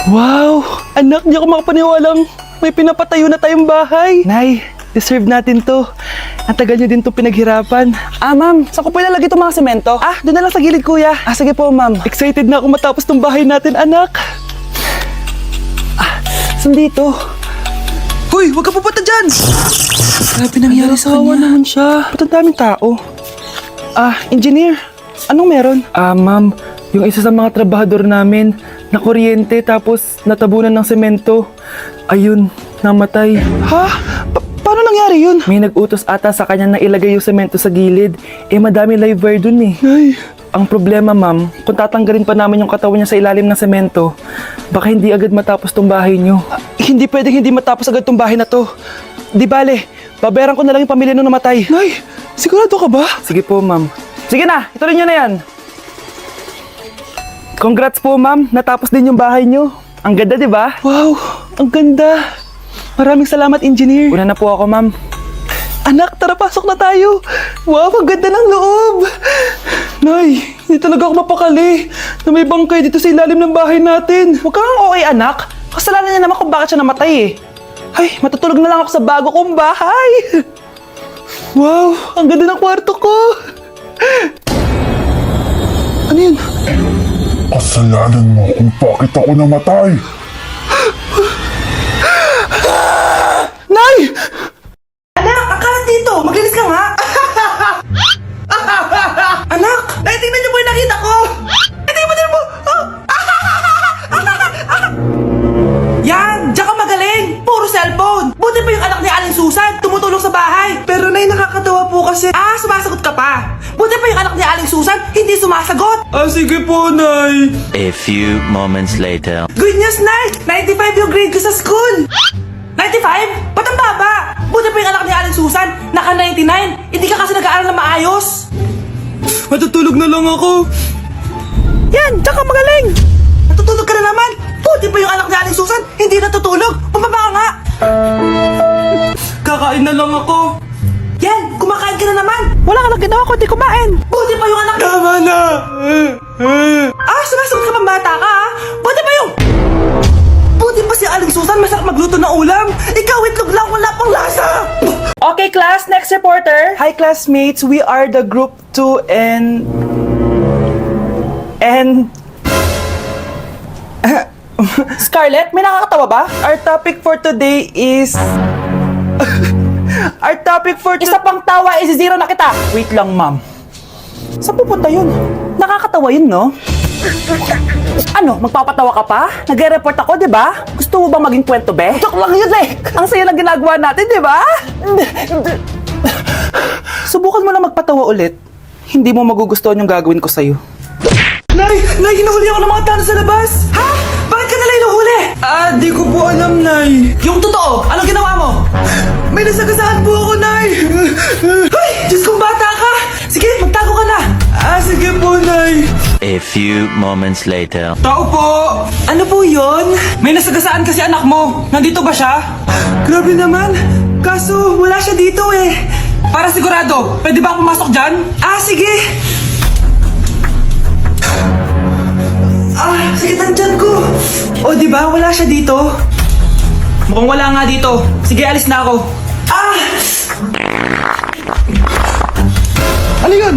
Wow! Anak, di ako makapaniwalang may pinapatayo na tayong bahay. Nay, deserve natin to. Ang tagal niyo din to pinaghirapan. Ma'am, saan ko po ilalagay itong mga semento? Doon na lang sa gilid, kuya. Sige po, ma'am. Excited na ako matapos tong bahay natin, anak. Saan dito? Hoy, huwag ka pupunta dyan! Grabe nangyari sa Kawawa kanya. naman siya. Ba't ang daming tao? Engineer, anong meron? Ma'am, yung isa sa mga trabahador namin, na kuryente tapos natabunan ng semento. Ayun, namatay. Ha? Paano nangyari yun? May nag-utos ata sa kanya na ilagay yung semento sa gilid. Madami live wire dun eh. Ay. Ang problema, ma'am, kung tatanggalin pa namin yung katawan niya sa ilalim ng semento, baka hindi agad matapos tong bahay niyo. Hindi pwedeng hindi matapos agad tong bahay na to. Di bale, babayaran ko na lang yung pamilya nung namatay. Nay, sigurado ka ba? Sige po, ma'am. Sige na, ituloy niyo na yan. Congrats po, ma'am. Natapos din yung bahay niyo. Ang ganda, di ba? Wow, ang ganda. Maraming salamat, engineer. Una na po ako, ma'am. Anak, tara pasok na tayo. Wow, ang ganda ng loob. Nay, hindi talaga ako mapakali na may bangkay dito sa ilalim ng bahay natin. Huwag kang okay, anak. Kasalanan niya naman kung bakit siya namatay eh. Ay, matutulog na lang ako sa bago kong bahay. Wow, ang ganda ng kwarto ko. Ano yun? Kasalanan mo kung bakit ako namatay. Nay! Anak, akalat dito! Maglinis ka nga! Anak! Nay, tingnan niyo po yung nakita ko! Tingnan mo! Yan! Diyan ka magaling! Puro cellphone! Buti pa yung anak ni Aling Susan tumutulong sa bahay! Pero Nay, nakakatawa po kasi... sumasagot ka pa! Buti pa yung anak ni Aling Susan hindi sumasagot! Sige po, Nay. A few moments later. Good news, Nay! 95 yung grade ko sa school! 95? Ba't ang baba? Buti pa yung anak ni Aling Susan, naka 99. Hindi ka kasi nag-aaral na maayos. Matutulog na lang ako. Yan, diyan ka magaling. Natutulog ka na naman. Buti pa yung anak ni Aling Susan, hindi natutulog. Pumaba ka nga. Kakain na lang ako. Yan, kumakain ka na naman. Wala ka lang ginawa kundi kumain. Buti pa yung anak ni... Tama na. Sumasagot ka pang bata ka, ha? Buti pa yung... Buti pa si Aling Susan, masarap magluto ng ulam. Ikaw, itlog lang, wala pang lasa. Okay, class, next reporter. Hi, classmates. We are the group 2 and... Scarlett, may nakakatawa ba? Our topic for today is... Our topic for Isa pang tawa, isi-zero na kita. Wait lang, ma'am. Saan pupunta yun? Nakakatawa yun, no? Ano, magpapatawa ka pa? Nagre-report ako, di ba? Gusto mo bang maging kwento, be? Joke lang yun, eh! Ang saya ng ginagawa natin, di ba? Subukan mo lang magpatawa ulit. Hindi mo magugustuhan yung gagawin ko sa'yo. Nay! Nay, hinuhuli ako ng mga tao sa labas! Ha? Bakit ka nila hinuhuli? Di ko po alam, Nay. Yung totoo, anong ginawa mo? May nasagasaan po ako, Nay. Ay! Diyos kong bata ka! Sige, magtago ka na! Sige po, Nay. A few moments later. Tao po! Ano po yun? May nasagasaan kasi anak mo. Nandito ba siya? Grabe naman! Kaso, wala siya dito eh! Para sigurado, pwede ba ako pumasok dyan? Sige! Sakit ang tiyan ko! O, di ba? Wala siya dito. Mukhang wala nga dito. Sige, alis na ako. Ano yun?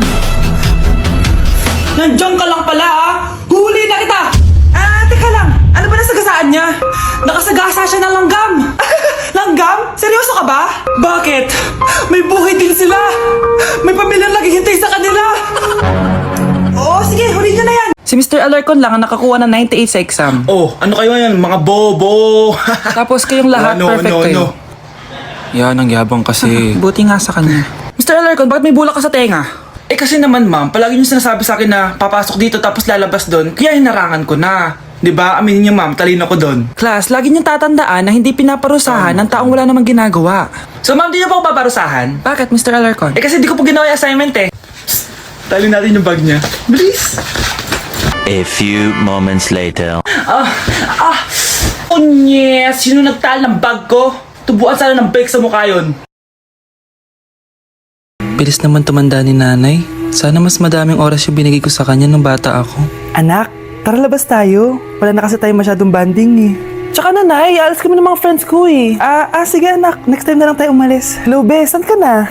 Nandiyan ka lang pala, ha? Huli na kita! Teka lang. Ano ba nasagasaan niya? Nakasagasa siya ng langgam. Langgam? Seryoso ka ba? Bakit? May buhay din sila! May pamilyang naghihintay sa kanila! Oo, sige. Huli niyo na yan. Si Mr. Alarcon lang ang nakakuha ng 98 sa exam. Oh, ano kayo yan? Mga bobo! Tapos kayong lahat perfect kayo. Yan, ang yabang kasi. Buti nga sa kanya. Mr. Alarcon, bakit may bulak ka sa tenga? Kasi naman ma'am, palagi niyo sinasabi sa akin na papasok dito tapos lalabas doon, kaya hinarangan ko na. 'Di ba? Aminin niyo ma'am, talino ko doon. Class, lagi niyong tatandaan na hindi pinaparusahan ng taong wala namang ginagawa. So ma'am, di niyo pa ako paparusahan? Bakit, Mr. Alarcon? Kasi di ko po ginawa yung assignment eh. Psst, tali natin yung bag niya. Bilis! A few moments later. Oh yes! Sino nagtal ng bag ko? Tubuan sana ng bag sa mukha yun. Bilis naman tumanda ni nanay. Sana mas madaming oras yung binigay ko sa kanya nung bata ako. Anak, Tara, labas tayo. Wala na kasi tayo masyadong banding eh. Tsaka nanay, alas kami ng mga friends ko eh. Sige anak, next time na lang tayo umalis. Hello, be, saan ka na?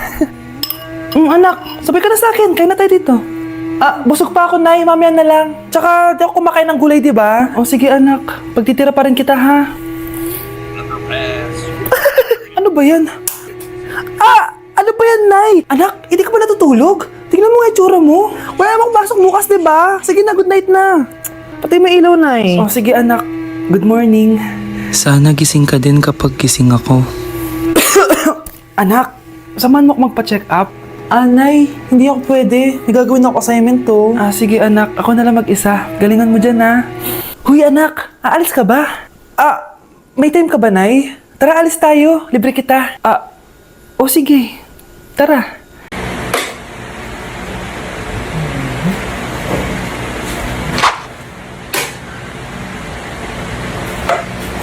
Anak, sabay ka na sa akin, kain na tayo dito. Busog pa ako, nay, mamaya na lang. Tsaka di ako kumakain ng gulay, di ba? O sige anak, pagtitira pa rin kita ha. Ano ba yan? Ano ba yan, nay? Anak, hindi ka ba natutulog? Tingnan mo nga yung tsura mo. Wala namang pasok bukas, di ba? Sige na, good night na. Patay mo ilaw, nay. O sige anak, good morning. Sana gising ka din kapag gising ako. Anak, samahan mo ako magpa-check up. Nay, hindi ako pwede. May gagawin ako assignment to. Sige anak, ako na lang mag-isa. Galingan mo dyan ha. Huy anak, aalis ka ba? May time ka ba, nay? Tara, alis tayo. Libre kita. O sige. Tara.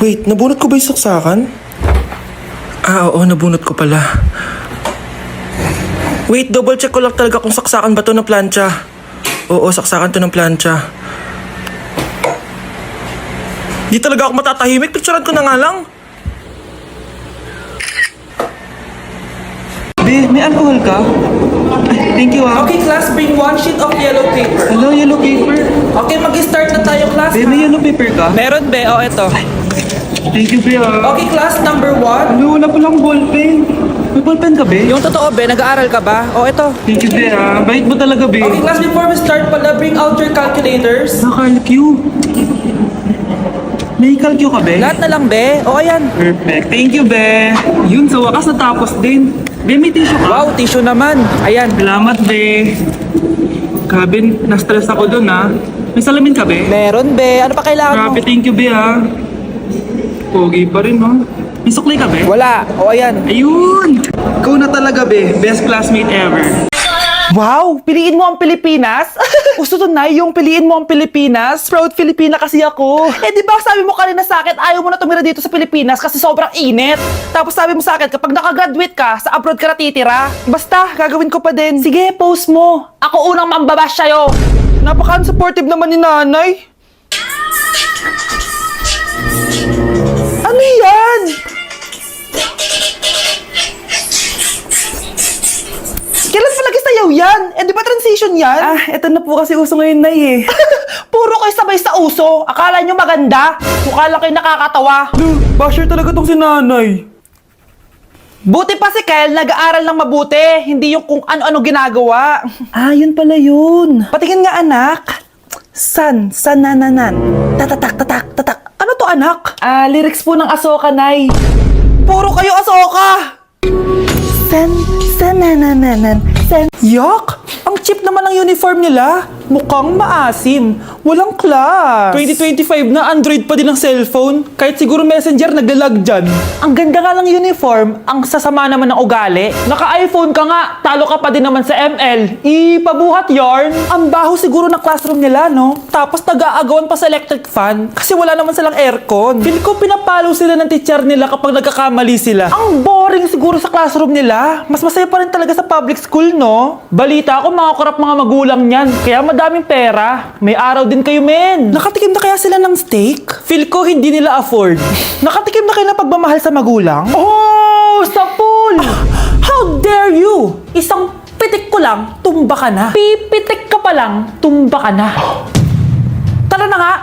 Wait, nabunot ko ba yung saksakan? Oo, nabunot ko pala. Wait, double check ko lang talaga kung saksakan ba to ng plancha. Oo, saksakan to ng plancha. Di talaga ako matatahimik. Picturean ko na nga lang. Be, may alcohol ka? Thank you Okay, class, bring 1 sheet of yellow paper. Hello, yellow paper. Okay, mag-start na tayo, class. Be, may yellow paper ka? Meron, be. O, eto. Thank you, Be. Okay, class, number 1. Ano, wala palang ballpen. May ballpen ka, Be? Yung totoo, be, nag-aaral ka ba? O, eto. Thank you, Be, Bait mo talaga, Be. Okay, class, before we start pala, bring out your calculators. Nakalkyu. May kalkyu ka, Be? Lahat na lang, be. O, ayan. Perfect. Thank you, Be. Yun, sa wakas natapos din. Be, may tissue ka? Wow, tissue naman. Ayan. Salamat, Be. Grabe, na-stress ako dun, ha. May salamin ka, Be? Meron, be. Ano pa kailangan mo? Grabe, thank you, Be, Pogi pa rin, ha. May suklay ka, Be? Wala. O, ayan. Ayun! Ikaw na talaga, Be. Best classmate ever. Wow! Piliin mo ang Pilipinas? Gusto to na yung piliin mo ang Pilipinas? Proud Filipina kasi ako. Di ba sabi mo kanina sa akin, ayaw mo na tumira dito sa Pilipinas kasi sobrang init. Tapos sabi mo sa akin, kapag nakagraduate ka, sa abroad ka na titira. Basta, gagawin ko pa din. Sige, post mo. Ako unang mambabash sa'yo. Napaka-supportive naman ni nanay. Ano yan? Kailan palagi sayaw yan? Di ba transition yan? Eto na po kasi uso ngayon, Nay, eh. Puro kayo sabay sa uso. Akala nyo maganda. Mukha lang kayo nakakatawa. Basher talaga tong si nanay. Buti pa si Kyle, nag-aaral ng mabuti. Hindi yung kung ano-ano ginagawa. Yun pala yun. Patingin nga, anak. Sanananan. Tatak. Ano to, anak? Lyrics po ng Asoka, Nay. Puro kayo Asoka! Sanananan. Yak! Ang cheap naman ng uniform nila. Mukhang maasim. Walang class. 2025 na, Android pa din ang cellphone. Kahit siguro Messenger naglalag dyan. Ang ganda nga ng uniform, ang sasama naman ng ugali. Naka-iPhone ka nga, talo ka pa din naman sa ML. Ipabuhat yarn. Ang baho siguro ng classroom nila, no? Tapos nag-aagawan pa sa electric fan kasi wala naman silang aircon. Feel ko pinapalo sila ng teacher nila kapag nagkakamali sila. Ang boring siguro sa classroom nila. Mas masaya pa rin talaga sa public school, no? Balita ko, mga korap mga magulang niyan. Kaya madaming pera. May araw din kayo, men. Nakatikim na kaya sila ng steak? Feel ko hindi nila afford. Nakatikim na kayo ng pagmamahal sa magulang? Oh, sa pool! How dare you? Isang pitik ko lang, tumba ka na. Pipitik ka pa lang, tumba ka na. Tara na nga,